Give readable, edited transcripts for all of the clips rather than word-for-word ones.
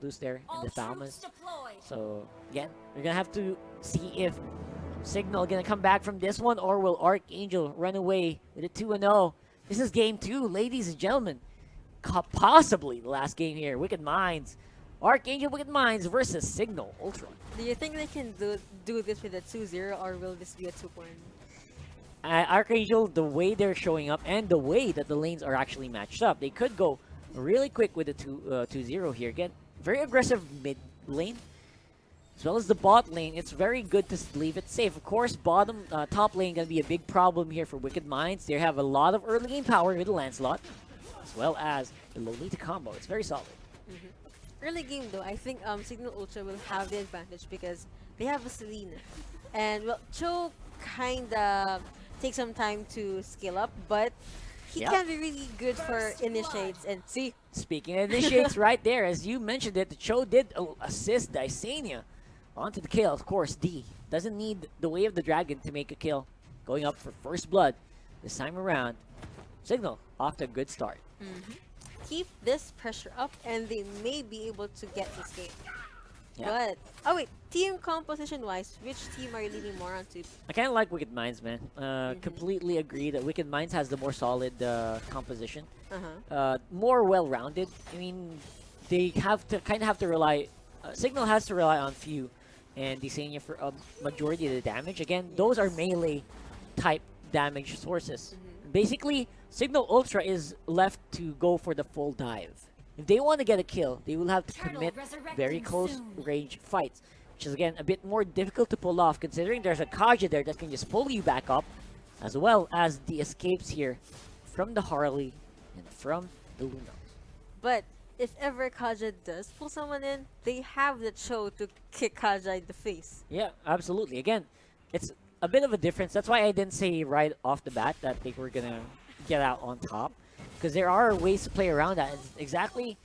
loose there in the Thalmas. So again, we're gonna have to see if Cignal gonna come back from this one, or will Archangel run away with a 2-0? This is game 2, ladies and gentlemen. Possibly the last game here. Wicked Minds. Archangel Wicked Minds versus Cignal Ultra. Do you think they can do this with a 2-0, or will this be a 2-1? Archangel, the way they're showing up and the way that the lanes are actually matched up, they could go really quick with the 2-0 here. Again, very aggressive mid lane, as well as the bot lane. It's very good to leave it safe. Of course, top lane going to be a big problem here for Wicked Minds. They have a lot of early game power with the Lancelot, as well as the Lolita combo. It's very solid. Early game though, I think Cignal Ultra will have the advantage because they have a Selena. And well, Cho kinda takes some time to scale up, but he can be really good for initiates. And see, speaking of initiates, right there, as you mentioned it, the Cho did assist Dysania onto the kill. Of course, D doesn't need the Way of the Dragon to make a kill. Going up for first blood this time around. Cignal off to a good start. Keep this pressure up, and they may be able to get this game. Yeah. But oh wait, team composition wise, which team are you leaning more onto? I kind of like Wicked Minds, man. Completely agree that Wicked Minds has the more solid composition, more well-rounded. I mean, they have to rely. Cignal has to rely on Pheww and Dysania for a majority of the damage. Again, those are melee type damage sources. Basically, Cignal Ultra is left to go for the full dive. If they want to get a kill, they will have to commit very close range fights, which is again a bit more difficult to pull off considering there's a Kaja there that can just pull you back up, as well as the escapes here from the Harley and from the Luna. But if ever Kaja does pull someone in, they have the Cho to kick Kaja in the face. Yeah, absolutely. Again, it's a bit of a difference. That's why I didn't say right off the bat that they were gonna get out on top, because there are ways to play around that. And exactly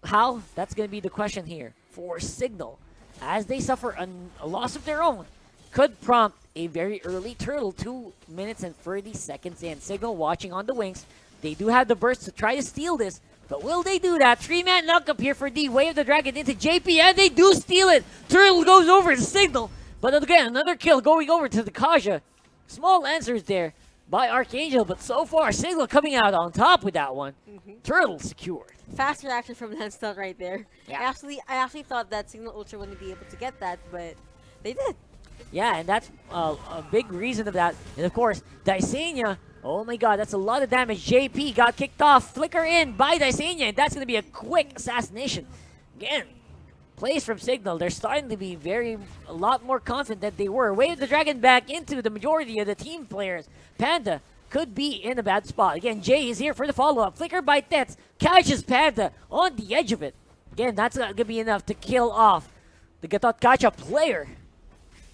how, that's going to be the question here for Cignal, as they suffer a loss of their own. Could prompt a very early turtle, 2 minutes and 30 seconds in. Cignal watching on the wings. They do have the burst to try to steal this, but will they do that? 3-man knock up here for D. Way of the Dragon into JP, and they do steal it. Turtle goes over to Cignal, but again, another kill going over to the Kaja. Small answers there by Archangel, but so far, Cignal coming out on top with that one. Turtle secured. Fast reaction from Lancelot right there. Yeah. I actually thought that Cignal Ultra wouldn't be able to get that, but they did. Yeah, and that's a big reason of that. And of course, Dysania, oh my god, that's a lot of damage. JP got kicked off, flicker in by Dysania, and that's going to be a quick assassination. Again, plays from Cignal, they're starting to be a lot more confident than they were. Wave the Dragon back into the majority of the team players. Panda could be in a bad spot. Again, Jay is here for the follow-up. Flicker by Tets, catches Panda on the edge of it. Again, that's not going to be enough to kill off the Gatot Kacha player.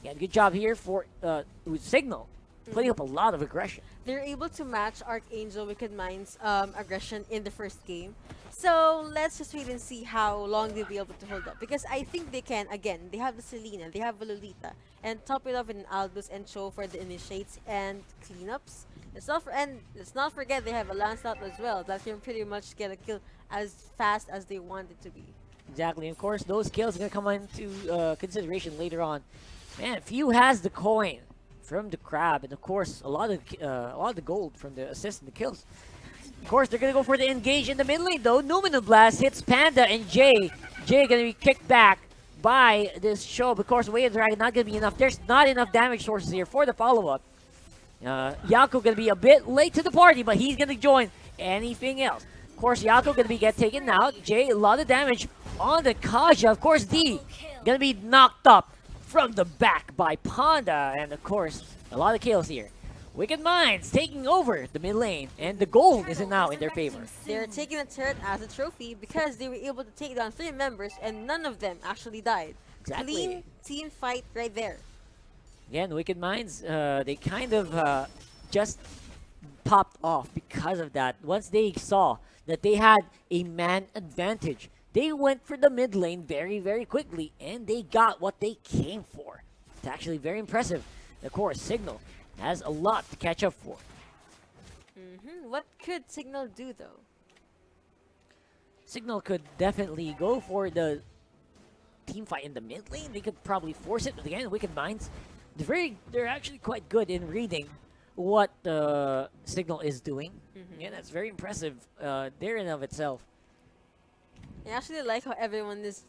Again, good job here for Cignal, putting up a lot of aggression. They're able to match Archangel Wicked Mind's aggression in the first game. So let's just wait and see how long they'll be able to hold up. Because I think they can. Again, they have the Selena, they have the Lolita, and top it off with an Aldous and Cho for the initiates and cleanups. Let's not forget they have a Lancelot as well that can pretty much get a kill as fast as they want it to be. Exactly. Of course, those kills are going to come into consideration later on. Man, Pheww has the coin from the crab, and of course, a lot of the gold from the assist and the kills. Of course, they're going to go for the engage in the mid lane, though. Numinous Blast hits Panda and Jay. Jay going to be kicked back by this show. Of course, Way of the Dragon not going to be enough. There's not enough damage sources here for the follow-up. Yako going to be a bit late to the party, but he's going to join anything else. Of course, Yako going to get taken out. Jay, a lot of damage on the Kaja. Of course, D going to be knocked up from the back by Panda. And of course, a lot of kills here. Wicked Minds taking over the mid lane, and the gold is now in their favor. They're taking the turret as a trophy because they were able to take down 3 members and none of them actually died. Exactly. Clean team fight right there. Again, Wicked Minds, they kind of just popped off because of that. Once they saw that they had a man advantage, they went for the mid lane very, very quickly, and they got what they came for. It's actually very impressive. Of course, Cignal has a lot to catch up for. What could Cignal do, though? Cignal could definitely go for the team fight in the mid lane, they could probably force it. But again, Wicked Minds, they're actually quite good in reading what Cignal is doing. Yeah, that's very impressive there in of itself. I actually like how everyone is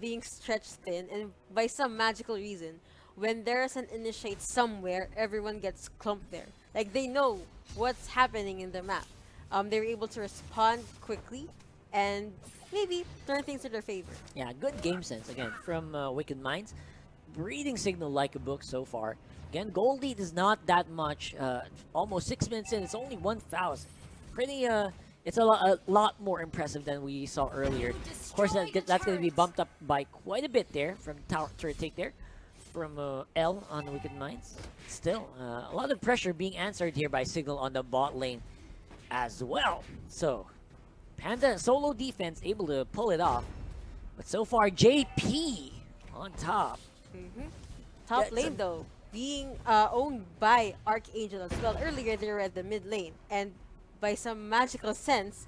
being stretched thin, and by some magical reason, when there's an initiate somewhere, everyone gets clumped there. Like, they know what's happening in the map. They're able to respond quickly and maybe turn things to their favor. Yeah, good game sense again from Wicked Minds. Reading Cignal like a book so far. Again, gold lead is not that much. Almost 6 minutes in, it's only 1,000. Pretty, it's a lot more impressive than we saw earlier. Of course, that's going to be bumped up by quite a bit there from tower turret take there from L on the Wicked Minds. Still, a lot of pressure being answered here by Cignal on the bot lane as well. So, Panda solo defense able to pull it off. But so far, JP on top. Top lane, though, being owned by Archangel as well. Earlier, they were at the mid lane. And by some magical sense,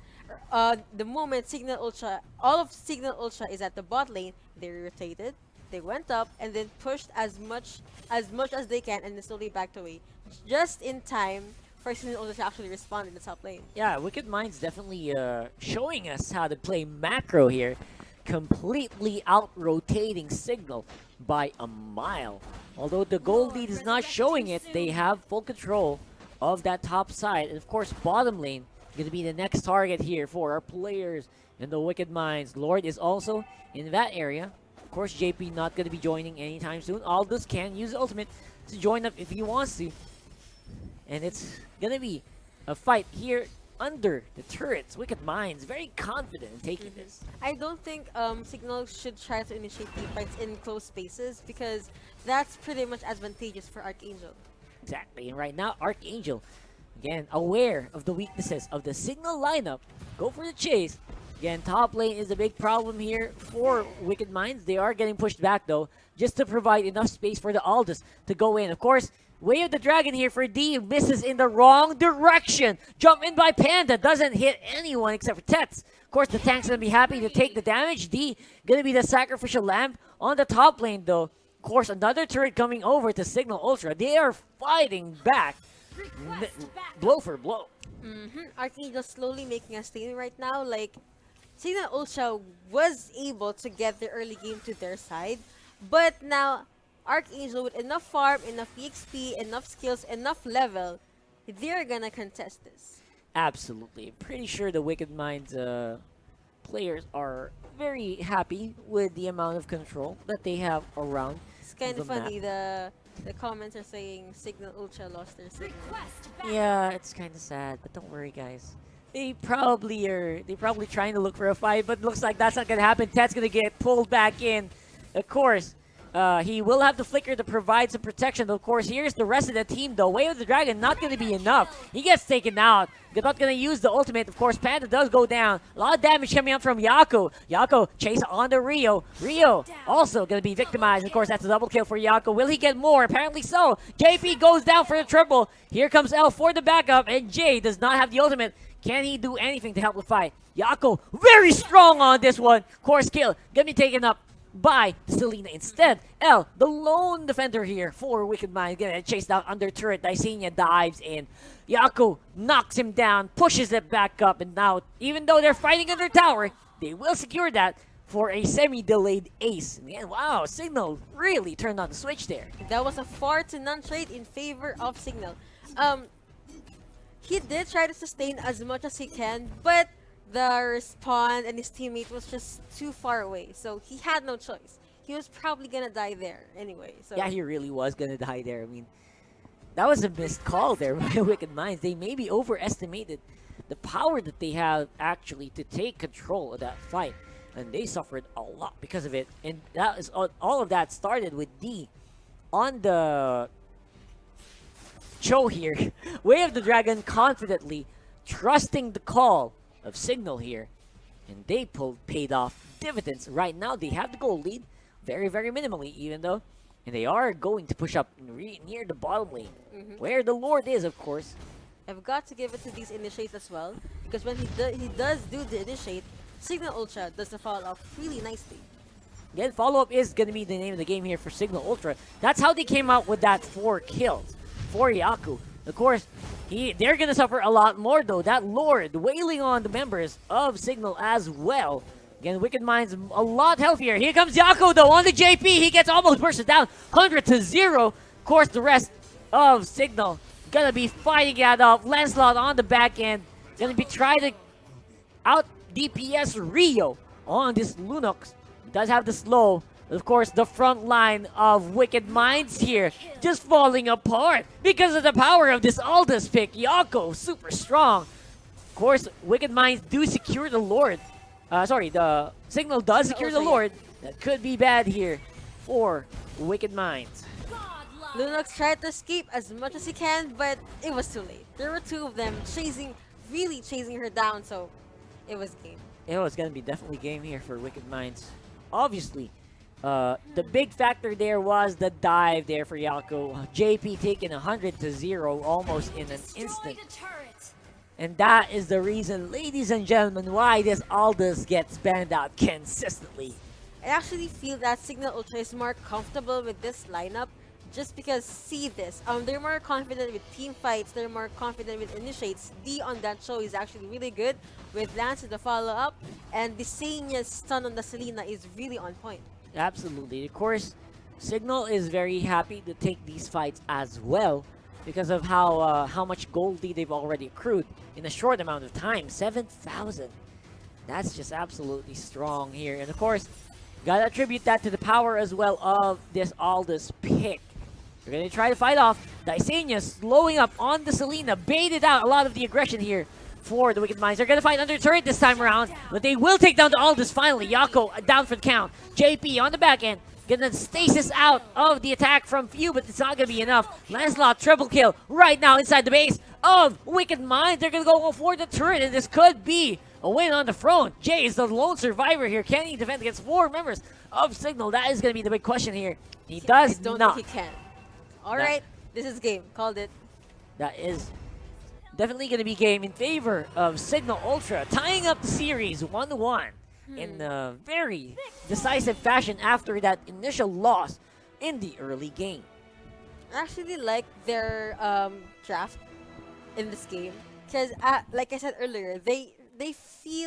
the moment Cignal Ultra, all of Cignal Ultra is at the bot lane, they rotated, they went up, and then pushed as much as they can, and then slowly backed away. Just in time for Cignal Ultra to actually respond in the top lane. Yeah, Wicked Minds definitely showing us how to play macro here. Completely out-rotating Cignal by a mile. Although the gold lead is not showing it, they have full control of that top side. And of course, bottom lane going to be the next target here for our players in the Wicked Minds. Lord is also in that area. Of course, JP not going to be joining anytime soon. Aldous can use ultimate to join up if he wants to. And it's going to be a fight here under the turrets. Wicked Minds very confident in taking this. I don't think Cignal should try to initiate team fights in close spaces, because that's pretty much advantageous for Archangel. Exactly, and right now Archangel, again, aware of the weaknesses of the Cignal lineup, go for the chase. Again, top lane is a big problem here for Wicked Minds. They are getting pushed back though, just to provide enough space for the Aldous to go in. Of course, Way of the Dragon here for D, misses in the wrong direction. Jump in by Panda, doesn't hit anyone except for Tets. Of course, the tank's gonna be happy to take the damage. D gonna be the sacrificial lamb on the top lane though. Of course, another turret coming over to Cignal Ultra. They are fighting back, blow for blow. Archangel slowly making a statement right now. Like, Cignal Ultra was able to get the early game to their side, but now Archangel, with enough farm, enough EXP, enough skills, enough level, they're gonna contest this. Absolutely. Pretty sure the Wicked Minds players are very happy with the amount of control that they have around. It's kind the of funny, map. the comments are saying Cignal Ultra lost their signal. Yeah, it's kind of sad, but don't worry, guys. They probably trying to look for a fight, but looks like that's not gonna happen. Ted's gonna get pulled back in. Of course, he will have the flicker to provide some protection. Of course, here's the rest of the team, though. Way of the Dragon not going to be enough. He gets taken out. They're not going to use the ultimate. Of course, Panda does go down. A lot of damage coming up from Yako. Yako chase on the Rio. Rio also going to be victimized. Of course, that's a double kill for Yako. Will he get more? Apparently so. JP goes down for the triple. Here comes L for the backup, and Jay does not have the ultimate. Can he do anything to help the fight? Yako very strong on this one. Of course, kill. Going to be taken up by Selena instead. L, the lone defender here for Wicked Mind, getting chased out under turret. Dicenia dives in. Yako knocks him down, pushes it back up, and now, even though they're fighting under tower, they will secure that for a semi-delayed ace. And wow, Cignal really turned on the switch there. That was a 4-0 trade in favor of Cignal. He did try to sustain as much as he can, but the respawn and his teammate was just too far away, so he had no choice. He was probably gonna die there anyway. So yeah, he really was gonna die there. I mean, that was a missed call there by Wicked Minds. They maybe overestimated the power that they have actually to take control of that fight, and they suffered a lot because of it. And that is all of that started with D on the show here. Way of the Dragon confidently trusting the call of Cignal here, and they paid off dividends. Right now they have the goal lead very minimally, even though, and they are going to push up near the bottom lane, where the Lord is, of course. I've got to give it to these initiates as well, because when he does do the initiate, Cignal Ultra does the follow up really nicely. Again, follow-up is going to be the name of the game here for Cignal Ultra. That's how they came out with that 4 kills for Yaku. Of course, they're going to suffer a lot more, though. That Lord wailing on the members of Cignal as well. Again, Wicked Mind's a lot healthier. Here comes Yaku, though, on the JP. He gets almost bursted down, 100-0. Of course, the rest of Cignal going to be fighting it off. Lancelot on the back end. Going to be trying to out DPS Rio on this Lunox. Does have the slow. Of course, the front line of Wicked Minds here just falling apart because of the power of this Aldous pick. Yako, super strong. Of course, Wicked Minds do secure the Lord. The Cignal does secure the Lord. That could be bad here for Wicked Minds. Lunox tried to escape as much as he can, but it was too late. There were 2 of them really chasing her down, so it was game. It was going to be definitely game here for Wicked Minds. Obviously, the big factor there was the dive there for Yako. JP taking 100-0 almost in an instant. And that is the reason, ladies and gentlemen, why this Aldous gets banned out consistently. I actually feel that Cignal Ultra is more comfortable with this lineup just because, see this, they're more confident with team fights, they're more confident with initiates. D on that show is actually really good with Lance in the follow-up, and the Senya's stun on the Selena is really on point. Absolutely. Of course, Cignal is very happy to take these fights as well because of how much gold they've already accrued in a short amount of time. 7,000. That's just absolutely strong here. And of course, gotta attribute that to the power as well of this Aldous pick. They're gonna try to fight off. Daisenia slowing up on the Selena, baited out a lot of the aggression here for the Wicked Minds. They're gonna fight under turret this time around, but they will take down the Aldous finally. Yako down for the count. JP on the back end, gonna stasis out of the attack from Pheww, but it's not gonna be enough. Lancelot triple kill right now inside the base of Wicked Minds. They're gonna go for the turret, and this could be a win on the throne. Jay is the lone survivor here. Can he defend against 4 members of Cignal? That is gonna be the big question here. He does I don't not. think he can. Alright, this is game. Called it. That is definitely going to be game in favor of Cignal Ultra, tying up the series 1-1 in a very decisive fashion after that initial loss in the early game. I actually like their draft in this game because, like I said earlier, they feel